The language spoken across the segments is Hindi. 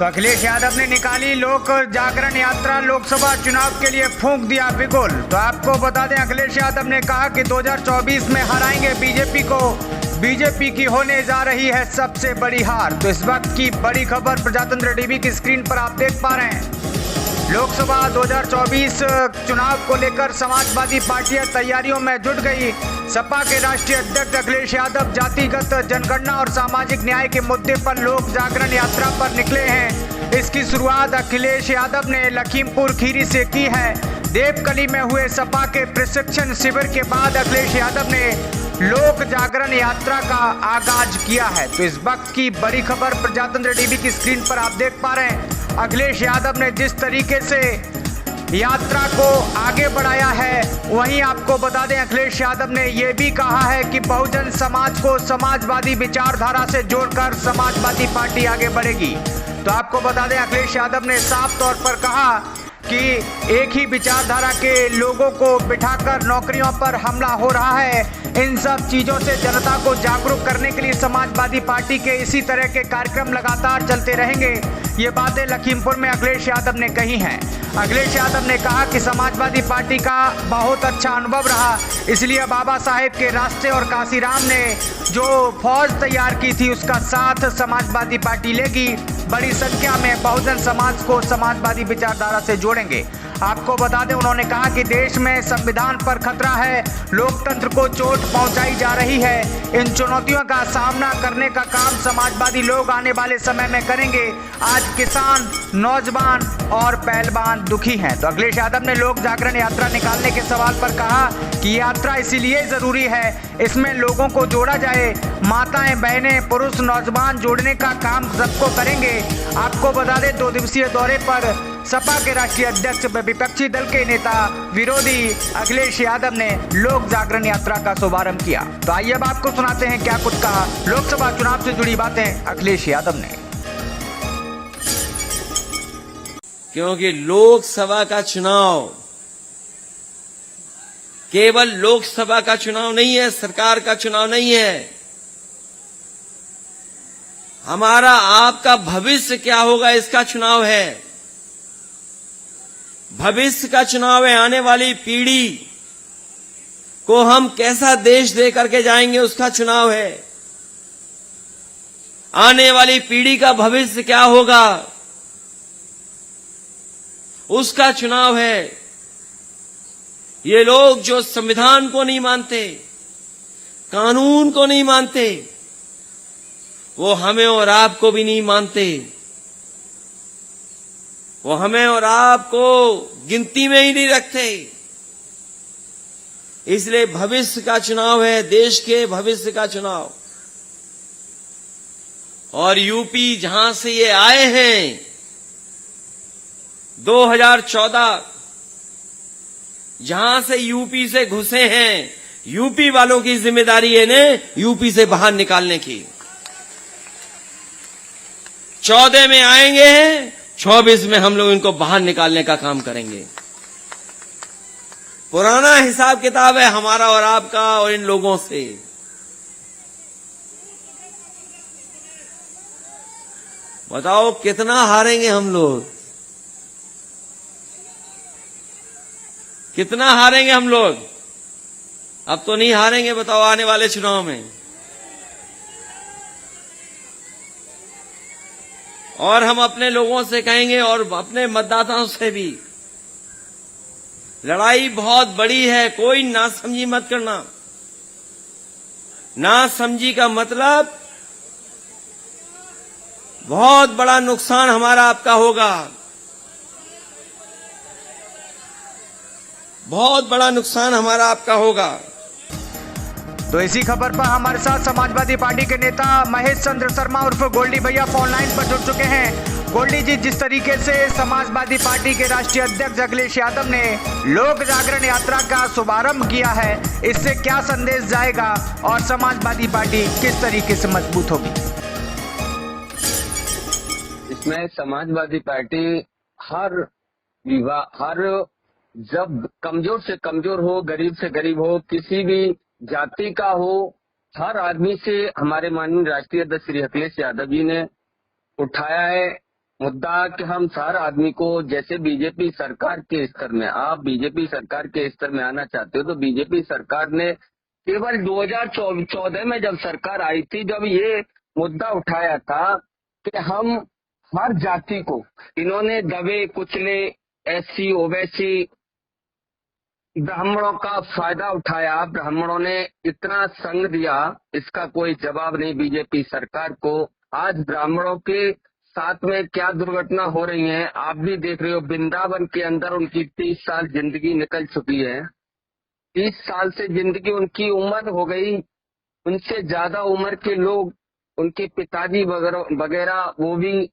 तो अखिलेश यादव ने निकाली लोक जागरण यात्रा, लोकसभा चुनाव के लिए फूंक दिया बिगुल। तो आपको बता दें, अखिलेश यादव ने कहा कि 2024 में हराएंगे बीजेपी को, बीजेपी की होने जा रही है सबसे बड़ी हार। तो इस वक्त की बड़ी खबर प्रजातंत्र टीवी की स्क्रीन पर आप देख पा रहे हैं। लोकसभा 2024 चुनाव को लेकर समाजवादी पार्टियां तैयारियों में जुट गई। सपा के राष्ट्रीय अध्यक्ष अखिलेश यादव जातिगत जनगणना और सामाजिक न्याय के मुद्दे पर लोक जागरण यात्रा पर निकले हैं। इसकी शुरुआत अखिलेश यादव ने लखीमपुर खीरी से की है। देवकली में हुए सपा के प्रशिक्षण शिविर के बाद अखिलेश यादव ने लोक जागरण यात्रा का आगाज किया है। तो इस वक्त की बड़ी खबर प्रजातंत्र टीवी की स्क्रीन पर आप देख पा रहे हैं। अखिलेश यादव ने जिस तरीके से यात्रा को आगे बढ़ाया है, वहीं आपको बता दें अखिलेश यादव ने यह भी कहा है कि बहुजन समाज को समाजवादी विचारधारा से जोड़कर समाजवादी पार्टी आगे बढ़ेगी। तो आपको बता दें अखिलेश यादव ने साफ तौर पर कहा कि एक ही विचारधारा के लोगों को बिठाकर नौकरियों पर हमला हो रहा है। इन सब चीजों से जनता को जागरूक करने के लिए समाजवादी पार्टी के इसी तरह के कार्यक्रम लगातार चलते रहेंगे। ये बातें लखीमपुर में अखिलेश यादव ने कही हैं। अखिलेश यादव ने कहा कि समाजवादी पार्टी का बहुत अच्छा अनुभव रहा, इसलिए बाबा साहेब के रास्ते और काशीराम ने जो फौज तैयार की थी उसका साथ समाजवादी पार्टी लेगी। बड़ी संख्या में बहुजन समाज को समाजवादी विचारधारा से जोड़ेंगे। आपको बता दें, उन्होंने कहा कि देश में संविधान पर खतरा है, लोकतंत्र को चोट पहुंचाई जा रही है। इन चुनौतियों का सामना करने का काम समाजवादी लोग आने वाले समय में करेंगे। आज किसान, नौजवान और पहलवान दुखी हैं। तो अखिलेश यादव ने लोक जागरण यात्रा निकालने के सवाल पर कहा कि यात्रा इसीलिए जरूरी है, इसमें लोगों को जोड़ा जाए। माताएं, बहनें, पुरुष, नौजवान जोड़ने का काम सबको करेंगे। आपको बता दें, 2 दिवसीय दौरे पर सपा के राष्ट्रीय अध्यक्ष विपक्षी दल के नेता विरोधी अखिलेश यादव ने लोक जागरण यात्रा का शुभारंभ किया। तो आइए अब आपको सुनाते हैं क्या कुछ कहा लोकसभा चुनाव से जुड़ी बातें अखिलेश यादव ने। क्योंकि लोकसभा का चुनाव केवल लोकसभा का चुनाव नहीं है, सरकार का चुनाव नहीं है। हमारा आपका भविष्य क्या होगा इसका चुनाव है। भविष्य का चुनाव है। आने वाली पीढ़ी को हम कैसा देश दे करके जाएंगे उसका चुनाव है। आने वाली पीढ़ी का भविष्य क्या होगा उसका चुनाव है। ये लोग जो संविधान को नहीं मानते, कानून को नहीं मानते, वो हमें और आपको भी नहीं मानते। वो हमें और आपको गिनती में ही नहीं रखते। इसलिए भविष्य का चुनाव है, देश के भविष्य का चुनाव। और यूपी जहां से ये आए हैं 2014, जहां से यूपी से घुसे हैं, यूपी वालों की जिम्मेदारी है ने यूपी से बाहर निकालने की। 14 में आएंगे, 24 में हम लोग इनको बाहर निकालने का काम करेंगे। पुराना हिसाब किताब है हमारा और आपका और इन लोगों से। बताओ कितना हारेंगे हम लोग, कितना हारेंगे हम लोग। अब तो नहीं हारेंगे, बताओ आने वाले चुनाव में। और हम अपने लोगों से कहेंगे और अपने मतदाताओं से भी, लड़ाई बहुत बड़ी है, कोई नासमझी मत करना। नासमझी का मतलब बहुत बड़ा नुकसान हमारा आपका होगा, बहुत बड़ा नुकसान हमारा आपका होगा। तो इसी खबर पर हमारे साथ समाजवादी पार्टी के नेता महेश चंद्र शर्मा उर्फ गोल्डी भैया फोन लाइन पर जुड़ चुके हैं। गोल्डी जी, जिस तरीके से समाजवादी पार्टी के राष्ट्रीय अध्यक्ष अखिलेश यादव ने लोक जागरण यात्रा का शुभारंभ किया है, इससे क्या संदेश जाएगा और समाजवादी पार्टी किस तरीके से मजबूत होगी? इसमें समाजवादी पार्टी हर जब कमजोर से कमजोर हो, गरीब से गरीब हो, किसी भी जाति का हो, हर आदमी से हमारे माननीय राष्ट्रीय अध्यक्ष श्री अखिलेश यादव जी ने उठाया है। मुद्दा कि हम हर आदमी को, जैसे बीजेपी सरकार के स्तर में, आप बीजेपी सरकार के स्तर में आना चाहते हो, तो बीजेपी सरकार ने केवल 2014 में जब सरकार आई थी, जब ये मुद्दा उठाया था कि हम हर जाति को, इन्होंने दबे कुचले एससी ओबीसी ब्राह्मणों का फायदा उठाया, ब्राह्मणों ने इतना संग दिया, इसका कोई जवाब नहीं बीजेपी सरकार को। आज ब्राह्मणों के साथ में क्या दुर्घटना हो रही है आप भी देख रहे हो। वृंदावन के अंदर उनकी 30 साल जिंदगी निकल चुकी है, 30 साल से जिंदगी उनकी उम्र हो गई, उनसे ज्यादा उम्र के लोग, उनके पिताजी वगैरह वो भी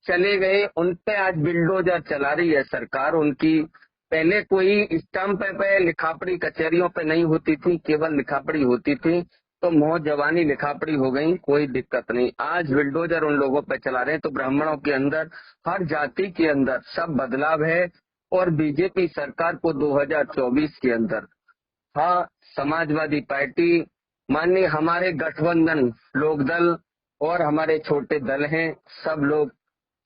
चले गए, उन पे आज बिल्डोजर चला रही है सरकार। उनकी पहले कोई स्टंप पे लिखापड़ी कचहरियों पे नहीं होती थी, केवल लिखापड़ी होती थी, तो मौत जवानी लिखापड़ी हो गई, कोई दिक्कत नहीं। आज बिल्डोजर उन लोगों पे चला रहे हैं। तो ब्राह्मणों के अंदर, हर जाति के अंदर सब बदलाव है। और बीजेपी सरकार को 2024 के अंदर, हाँ, समाजवादी पार्टी, माननीय हमारे गठबंधन लोकदल और हमारे छोटे दल हैं, सब लोग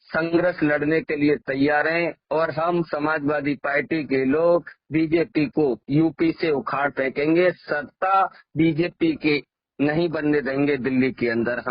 संघर्ष लड़ने के लिए तैयार हैं। और हम समाजवादी पार्टी के लोग बीजेपी को यूपी से उखाड़ फेंकेंगे, सत्ता बीजेपी की नहीं बनने देंगे दिल्ली के अंदर।